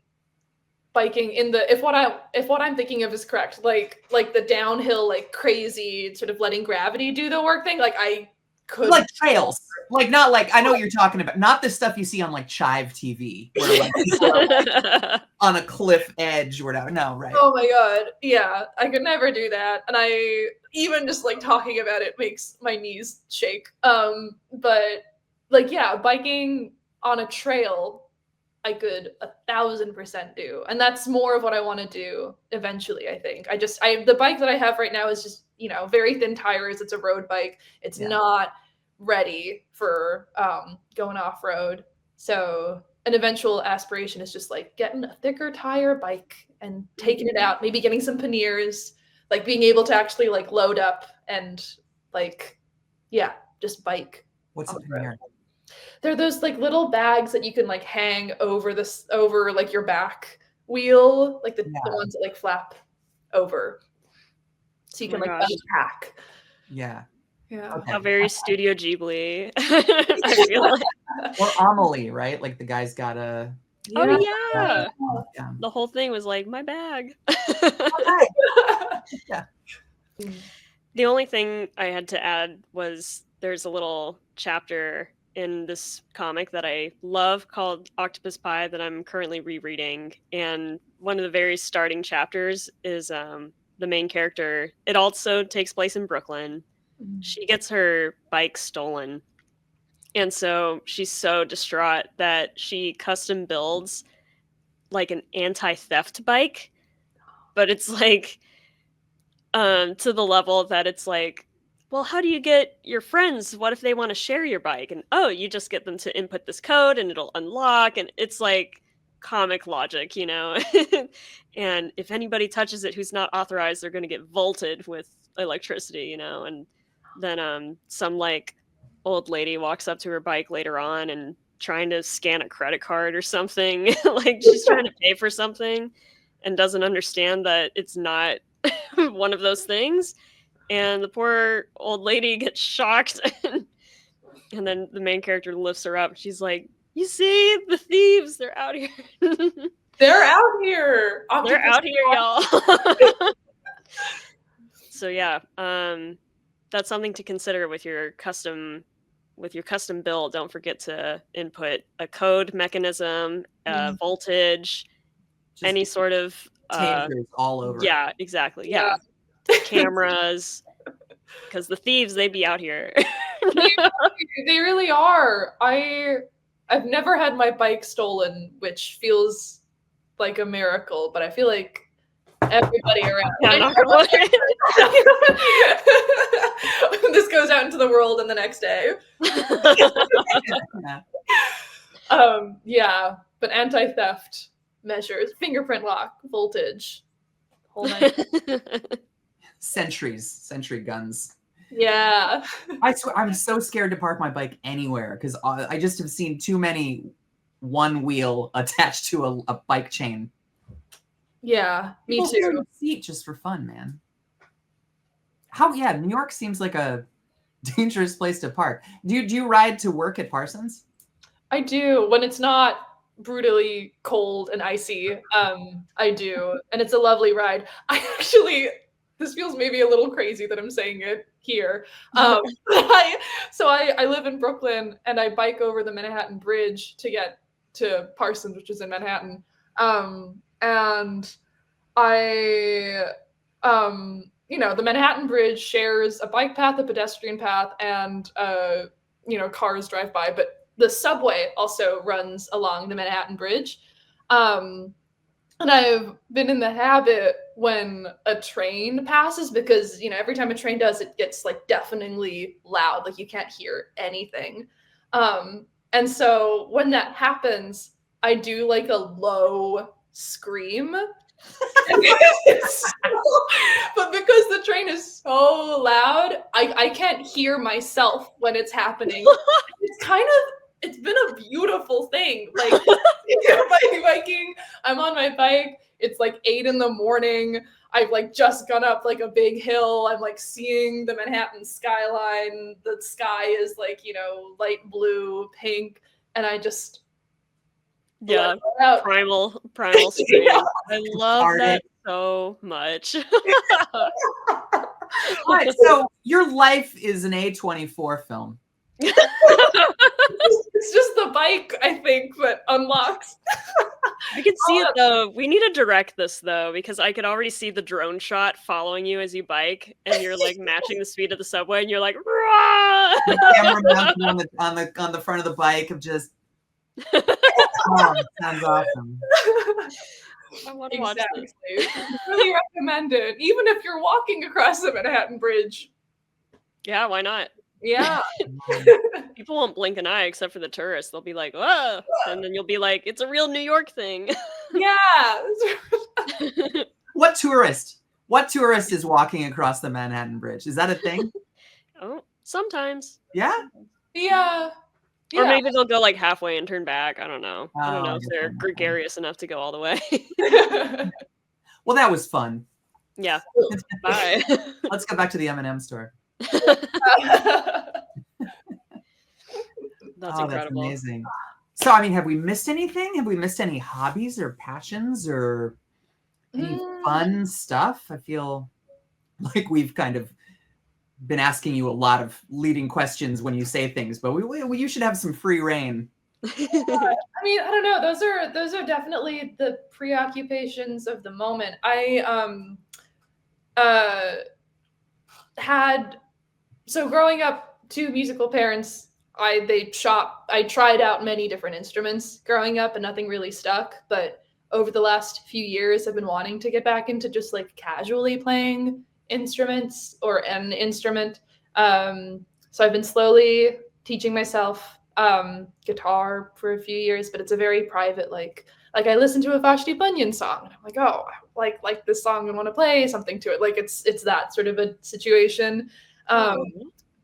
biking in the if what I'm thinking of is correct, like the downhill, like crazy sort of letting gravity do the work thing. Like I could like trails, like not like I know what you're talking about, not the stuff you see on like Chive TV where like people are, like, on a cliff edge or whatever. No, right? Oh my god, yeah, I could never do that, and I even just like talking about it makes my knees shake. But like biking on a trail, I could 1,000% do. And that's more of what I want to do eventually, I think. The bike that I have right now is just, very thin tires. It's a road bike. It's not ready for going off-road. So an eventual aspiration is just like getting a thicker tire bike and taking it out, maybe getting some panniers, like being able to actually like load up and like, just bike. What's a pannier? They're those like little bags that you can like hang over like your back wheel, like the ones that like flap over, so you can like unpack. Yeah. Okay. How very Studio Ghibli. I feel like. Or Amelie, right? Like the guy's got a. Oh yeah. The whole thing was like my bag. Yeah. The only thing I had to add was there's a little chapter in this comic that I love called Octopus Pie that I'm currently rereading. And one of the very starting chapters is the main character. It also takes place in Brooklyn. She gets her bike stolen. And so she's so distraught that she custom builds like an anti-theft bike. But it's like to the level that it's like, well, how do you get your friends? What if they want to share your bike? And you just get them to input this code and it'll unlock. And it's like comic logic, And if anybody touches it who's not authorized, they're going to get volted with electricity, And then some like old lady walks up to her bike later on and trying to scan a credit card or something. Like she's trying to pay for something and doesn't understand that it's not one of those things. And the poor old lady gets shocked. And then the main character lifts her up. She's like, you see, the thieves, they're out here. They're out here. They're out here, y'all. So yeah, that's something to consider with your custom build. Don't forget to input a code mechanism, voltage, just any sort of tasers all over. Yeah, exactly. Yeah. Cameras, because the thieves, they be out here. They really are. I've never had my bike stolen, which feels like a miracle, but I feel like everybody around this goes out into the world in the next day. But anti-theft measures, fingerprint lock, voltage, whole night. Sentry guns. Yeah. I swear, I'm so scared to park my bike anywhere because I just have seen too many one wheel attached to a bike chain. Yeah, me too. Seat just for fun, man. New York seems like a dangerous place to park. Do you ride to work at Parsons? I do, when it's not brutally cold and icy. I do, and it's a lovely ride. This feels maybe a little crazy that I'm saying it here. So I live in Brooklyn, and I bike over the Manhattan Bridge to get to Parsons, which is in Manhattan. And I, the Manhattan Bridge shares a bike path, a pedestrian path, and cars drive by. But the subway also runs along the Manhattan Bridge. And I've been in the habit when a train passes, because, every time a train does, it gets like deafeningly loud, like you can't hear anything. And so when that happens, I do like a low scream. But because the train is so loud, I can't hear myself when it's happening. It's been a beautiful thing. Like, biking, I'm on my bike. It's like 8 a.m. I've like just gone up like a big hill. I'm like seeing the Manhattan skyline. The sky is like, light blue, pink. And I just primal scream. Yeah. I love that so much. All right, so your life is an A24 film. It's just the bike, I think, that unlocks. I can see it though. We need to direct this though, because I could already see the drone shot following you as you bike, and you're like matching the speed of the subway, and you're like, rah! The camera mounted on the front of the bike of just. Oh, sounds awesome. I want to watch this. Really recommend it, even if you're walking across the Manhattan Bridge. Yeah, why not? Yeah. People won't blink an eye except for the tourists. They'll be like, whoa. And then you'll be like, it's a real New York thing. Yeah. What tourist is walking across the Manhattan Bridge? Is that a thing? Oh, sometimes. Yeah? Yeah. Or maybe they'll go like halfway and turn back. I don't know. I don't know if they're fine. gregarious enough to go all the way. Well, that was fun. Yeah. Bye. Let's go back to the M&M store. That's incredible. That's amazing. So, I mean, have we missed anything? Have we missed any hobbies or passions or any fun stuff? I feel like we've kind of been asking you a lot of leading questions when you say things, but you should have some free reign. I mean, I don't know. Those are definitely the preoccupations of the moment. So growing up, 2 musical parents, I tried out many different instruments growing up, and nothing really stuck. But over the last few years, I've been wanting to get back into just like casually playing instruments or an instrument. So I've been slowly teaching myself guitar for a few years, but it's a very private, like I listen to a Vashti Bunyan song and I'm like, oh, I like this song and want to play something to it. Like it's that sort of a situation.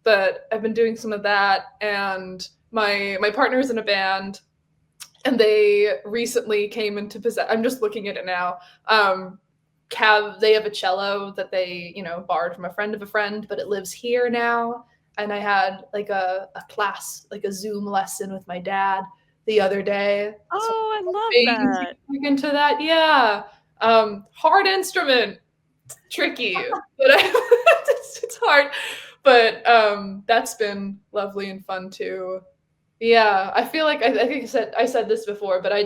But I've been doing some of that, and my partner's in a band, and they recently came into possession. I'm just looking at it now. They have a cello that they, borrowed from a friend of a friend, but it lives here now. And I had like a class, like a Zoom lesson with my dad the other day. Oh, I love that. Into that, yeah. Hard instrument, tricky, but it's hard. But that's been lovely and fun too. Yeah, I feel like I think I said this before, but I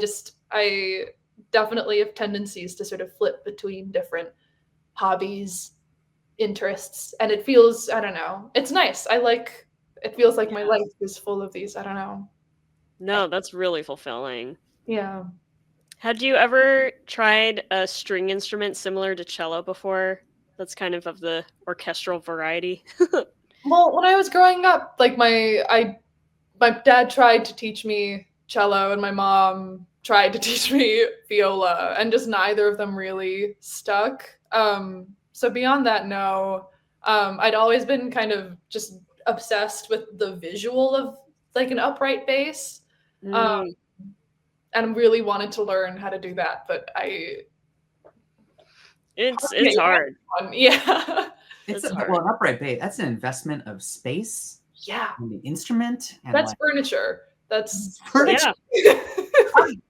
definitely have tendencies to sort of flip between different hobbies, interests, and it feels, I don't know, it's nice. It feels like my life is full of these, I don't know. No, that's really fulfilling. Yeah. Had you ever tried a string instrument similar to cello before? That's kind of the orchestral variety. Well, when I was growing up, like my dad tried to teach me cello, and my mom tried to teach me viola, and just neither of them really stuck. So beyond that, no. I'd always been kind of just obsessed with the visual of like an upright bass, and really wanted to learn how to do that, but it's hard. Yeah. It's hard. Well, an upright bass, that's an investment of space. Yeah. And the instrument. And that's furniture. That's furniture. Yeah.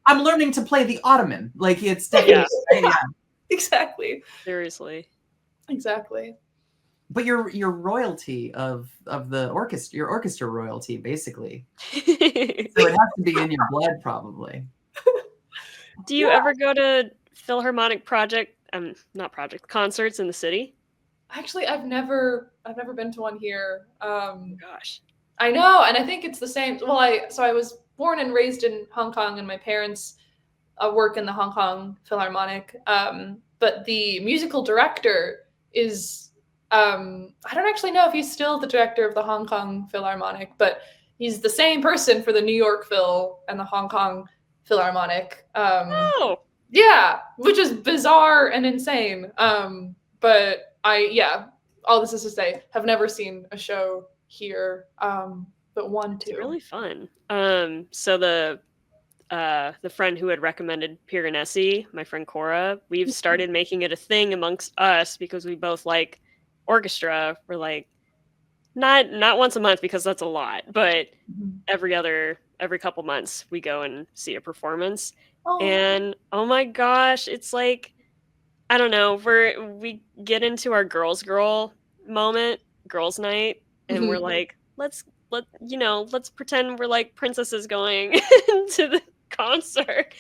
I'm learning to play the ottoman. Like it's definitely exactly. Seriously. Exactly. But your royalty of the orchestra, your orchestra royalty, basically. So it has to be in your blood, probably. Do you ever go to Philharmonic concerts in the city? Actually, I've never been to one here. Gosh. I know, and I think it's the same. Well, I was born and raised in Hong Kong, and my parents work in the Hong Kong Philharmonic. But the musical director is I don't actually know if he's still the director of the Hong Kong Philharmonic, but he's the same person for the New York Phil and the Hong Kong Philharmonic. Oh. Yeah, which is bizarre and insane. But all this is to say, have never seen a show here, but want to. It's really fun. So the friend who had recommended Piranesi, my friend Cora, we've started making it a thing amongst us because we both like orchestra. We're like, not once a month because that's a lot, but every couple months we go and see a performance. Oh. And oh my gosh, it's like, I don't know, we get into our girls night, and we're like, let's pretend we're like princesses going into the concert,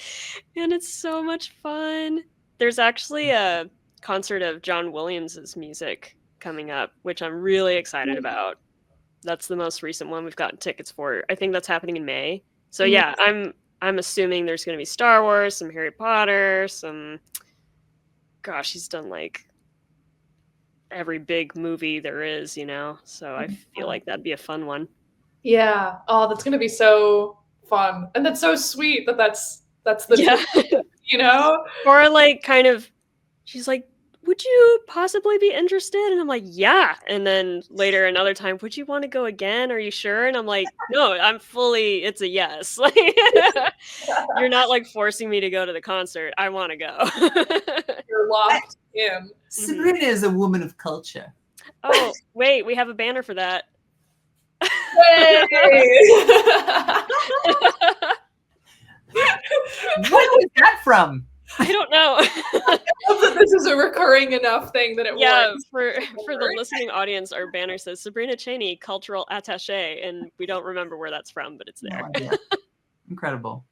and it's so much fun. There's actually a concert of John Williams's music coming up, which I'm really excited about. That's the most recent one we've gotten tickets for. I think that's happening in May. So yeah, I'm assuming there's going to be Star Wars, some Harry Potter, some, gosh, he's done like every big movie there is, so I feel like that'd be a fun one. Yeah. Oh, that's going to be so fun. And that's so sweet that's the Or like kind of, she's like, would you possibly be interested? And I'm like, yeah. And then later another time, would you want to go again? Are you sure? And I'm like, no, it's a yes. Like, you're not like forcing me to go to the concert. I want to go. You're locked in. Sabrina is a woman of culture. Oh, wait, we have a banner for that. Hey! What was that from? I don't know. This is a recurring enough thing that it works. For the listening audience, our banner says Sabrina Cheney, cultural attaché, and we don't remember where that's from, but it's there. No idea. Incredible.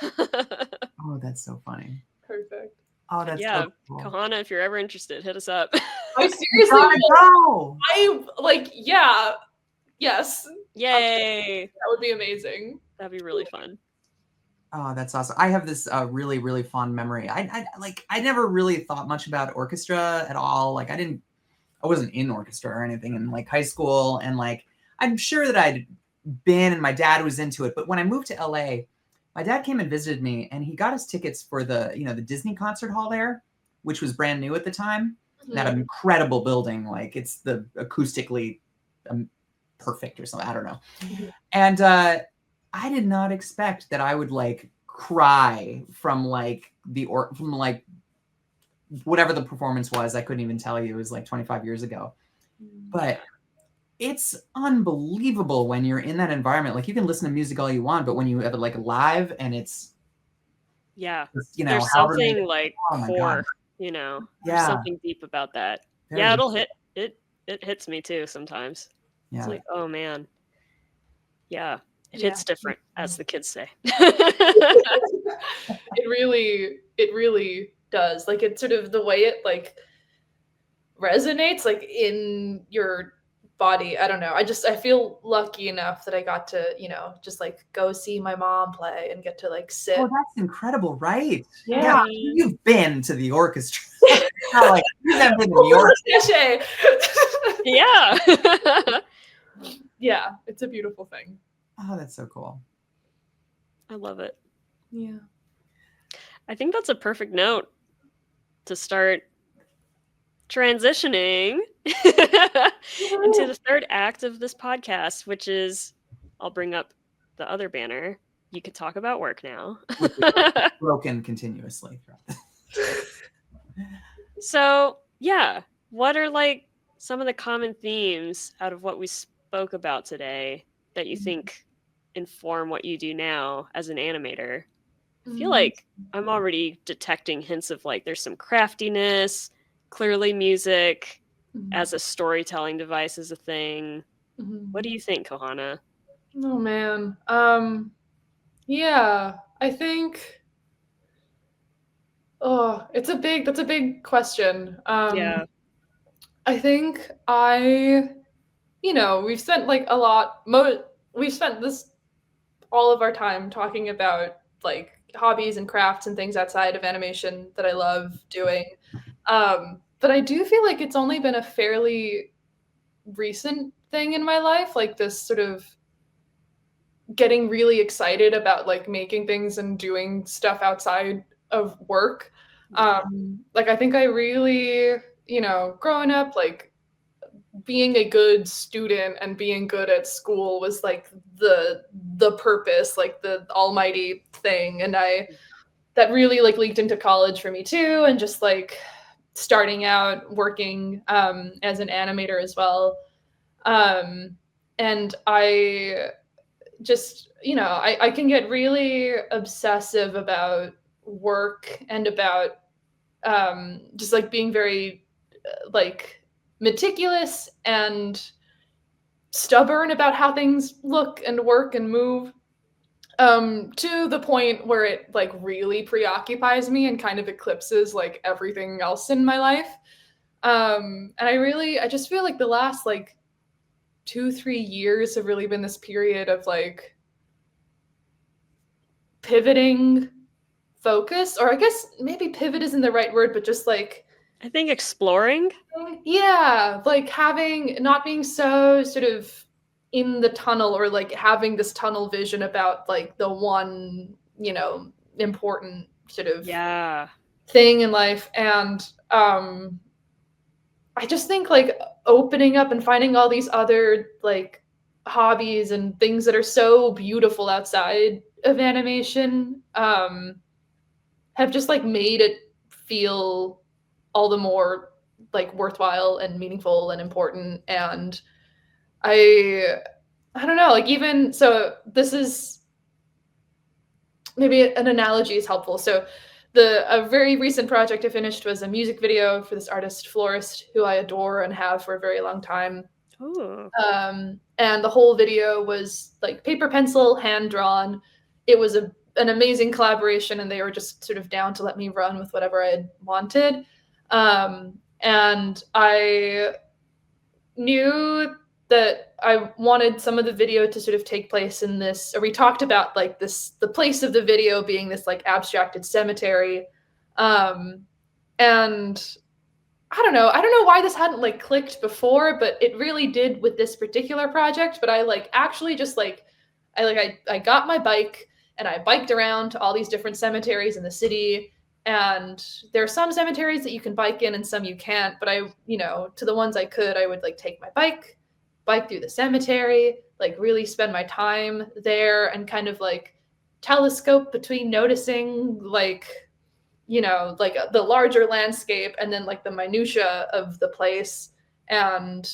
Oh, that's so funny. Perfect. Oh, that's so cool. Kohana, if you're ever interested, hit us up. I seriously go. Yes. Yay. That would be amazing. That'd be really fun. Oh, that's awesome. I have this really, really fond memory. I never really thought much about orchestra at all. Like I wasn't in orchestra or anything in like high school. And like, I'm sure that I'd been and my dad was into it. But when I moved to LA, my dad came and visited me and he got us tickets for the Disney concert hall there, which was brand new at the time. Mm-hmm. That incredible building. Like it's the acoustically perfect or something. I don't know. Mm-hmm. And, I did not expect that I would like cry from like whatever the performance was. I couldn't even tell you. It was like 25 years ago. But it's unbelievable when you're in that environment. Like you can listen to music all you want, but when you have it like live and it's there's something like core, there's something deep about that. It'll hit it hits me too sometimes. Yeah. It's like, oh man. Yeah. It hits different, as the kids say. It really does. Like it's sort of the way it like resonates like in your body. I don't know. I feel lucky enough that I got to, just like go see my mom play and get to like sit. Oh, that's incredible, right? Yeah. You've been to the orchestra. Like you've been to the orchestra. Yeah. Yeah, it's a beautiful thing. Oh, that's so cool. I love it. Yeah. I think that's a perfect note to start transitioning into the third act of this podcast, which is, I'll bring up the other banner. You could talk about work now. Broken continuously. So, yeah. What are like some of the common themes out of what we spoke about today that you think inform what you do now as an animator? I feel like I'm already detecting hints of like there's some craftiness, clearly music, as a storytelling device is a thing. What do you think, Kohana? Oh man. Yeah, I think that's a big question. Yeah. I think we've spent like we've spent this all of our time talking about like hobbies and crafts and things outside of animation that I love doing. But I do feel like it's only been a fairly recent thing in my life, like this sort of getting really excited about like making things and doing stuff outside of work. Like I think I really, growing up, like being a good student and being good at school was like the purpose, like the almighty thing. And that really like leaked into college for me too, and just like starting out working as an animator as well. And I just, I can get really obsessive about work and about just like being very like meticulous and stubborn about how things look and work and move, to the point where it like really preoccupies me and kind of eclipses like everything else in my life. And I just feel like the last like 2-3 years have really been this period of like pivoting focus, or I guess maybe pivot isn't the right word, but just like, I think exploring. yeah, like not being so sort of in the tunnel, or like having this tunnel vision about like the one, important sort of thing in life. And I just think like opening up and finding all these other like hobbies and things that are so beautiful outside of animation have just like made it feel all the more like worthwhile and meaningful and important. And I don't know, like even so, this is maybe an analogy is helpful. So a very recent project I finished was a music video for this artist Florist, who I adore and have for a very long time. Ooh. And the whole video was like paper pencil, hand drawn. It was an amazing collaboration, and they were just sort of down to let me run with whatever I had wanted. And I knew that I wanted some of the video to sort of take place in this, or we talked about like the place of the video being this like abstracted cemetery. And I don't know why this hadn't like clicked before, but it really did with this particular project. But I like actually just like, I got my bike and I biked around to all these different cemeteries in the city. And there are some cemeteries that you can bike in and some you can't. But to the ones I could, I would like take my bike through the cemetery, like really spend my time there and kind of like telescope between noticing like, like the larger landscape and then like the minutia of the place. And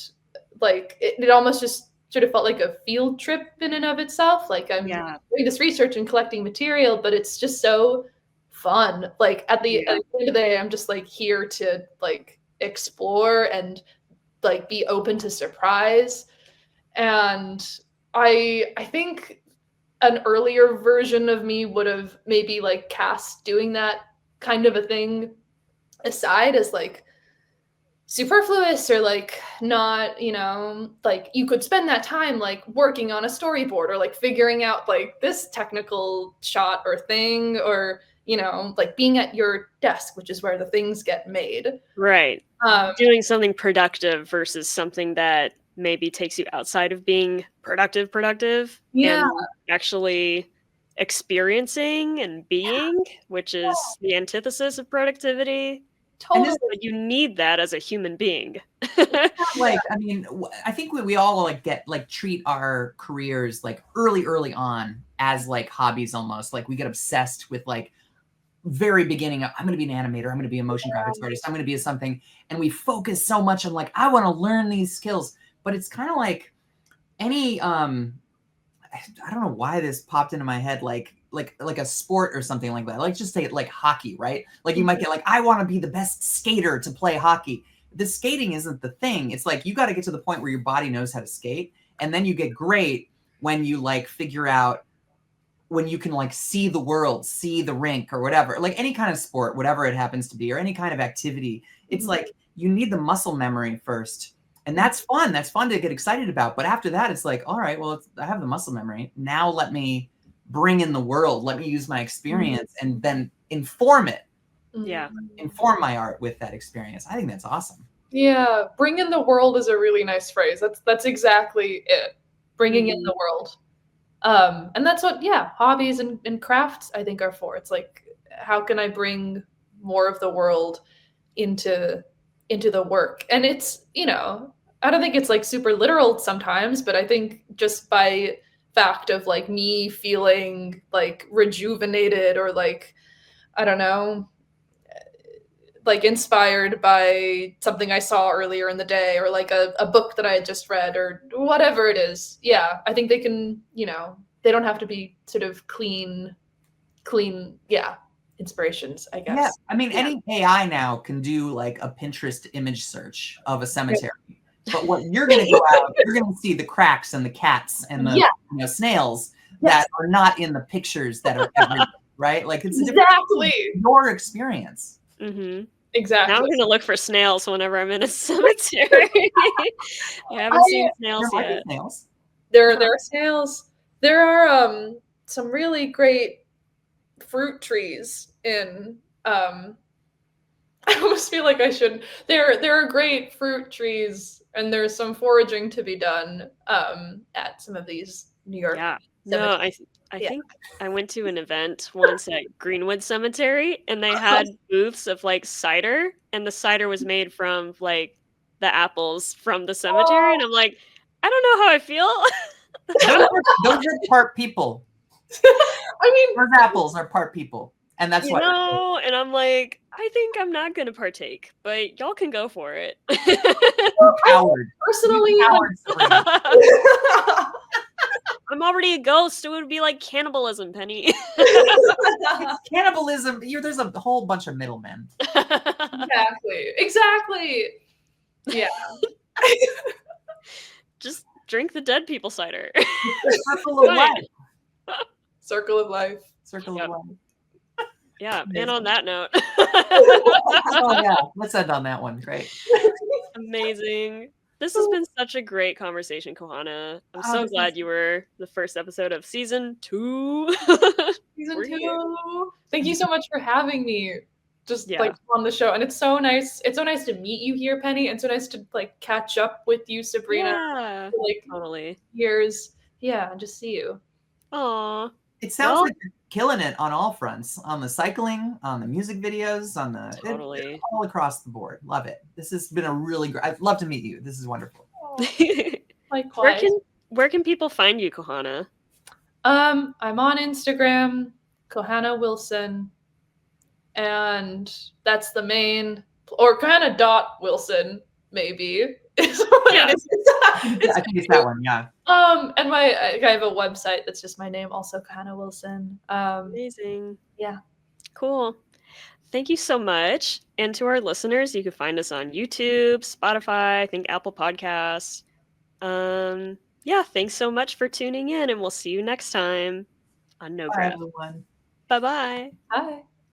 like it almost just sort of felt like a field trip in and of itself. Like I'm doing this research and collecting material, but it's just so fun. Like at the end of the day, I'm just like here to like explore and like be open to surprise. And I think an earlier version of me would have maybe like cast doing that kind of a thing aside as like superfluous, or like not, like you could spend that time like working on a storyboard or like figuring out like this technical shot or thing, or like being at your desk, which is where the things get made. Right. Doing something productive versus something that maybe takes you outside of being productive and actually experiencing and being, which is the antithesis of productivity. Totally. But you need that as a human being. Like, I mean, I think we all like treat our careers like early on as like hobbies almost. Like we get obsessed with like very beginning of, I'm going to be an animator, I'm going to be a motion graphics artist, I'm going to be a something. And we focus so much on like, I want to learn these skills. But it's kind of like any, I don't know why this popped into my head, like a sport or something like that. Like just say it like hockey, right? Like you might get like, I want to be the best skater to play hockey. the skating isn't the thing. It's like you got to get to the point where your body knows how to skate, and then you get great when you like figure out when you can like see the world, see the rink or whatever, like any kind of sport, whatever it happens to be, or any kind of activity. It's like you need the muscle memory first. And that's fun. That's fun to get excited about. But after that, it's like, all right, well, I have the muscle memory. Now let me bring in the world. Let me use my experience and then inform it. Yeah. Inform my art with that experience. I think that's awesome. Yeah. Bring in the world is a really nice phrase. That's exactly it. Bringing in the world. And that's what, hobbies and crafts I think are for. It's like, how can I bring more of the world into the work? And it's, I don't think it's like super literal sometimes, but I think just by fact of like me feeling like rejuvenated or like, I don't know, like inspired by something I saw earlier in the day or like a book that I had just read or whatever it is. Yeah, I think they can, they don't have to be sort of clean, inspirations, I guess. Yeah, I mean, any AI now can do like a Pinterest image search of a cemetery. But what you're going to go out, you're going to see the cracks and the cats and the snails that are not in the pictures that are everywhere, right? Like it's exactly your experience. Mm-hmm. Exactly. Now I'm going to look for snails whenever I'm in a cemetery. I haven't seen snails yet. Snails. There are snails. There are some really great fruit trees in I almost feel like I should. There are great fruit trees, and there's some foraging to be done at some of these New York. Yeah. No, I think I went to an event once at Greenwood Cemetery, and they had booths of like cider, and the cider was made from like the apples from the cemetery, and I'm like, I don't know how I feel. Those are part people. I mean, those apples are part people. And that's what. And I'm like, I think I'm not going to partake, but y'all can go for it. Coward. Personally, I'm already a ghost. It would be like cannibalism, Penny. Cannibalism. There's a whole bunch of middlemen. Exactly. Yeah. Just drink the dead people cider. Circle of life. Circle of life. Circle of life. Yeah, and on that note. Oh, yeah. Let's end on that one. Great. Amazing. This has been such a great conversation, Kohana. I'm so glad you were the first episode of season 2. Season 2. Thank you so much for having me. Just like on the show. And it's so nice. It's so nice to meet you here, Penny, and so nice to like catch up with you, Sabrina. Yeah, like totally. Years. Yeah, and just see you. Aw. It sounds like you're killing it on all fronts, on the cycling, on the music videos, on the all across the board. Love it. This has been a really great. I'd love to meet you. This is wonderful. Likewise. Where can people find you, Kohana? I'm on Instagram, Kohana Wilson, and that's the main, or Kohana.Wilson maybe. I think it's that one. Yeah. And I have a website that's just my name, also Kohana Wilson. Amazing. Yeah. Cool. Thank you so much. And to our listeners, you can find us on YouTube, Spotify, I think Apple Podcasts. Thanks so much for tuning in, and we'll see you next time on NoGraph. Bye, everyone. Bye-bye. Bye.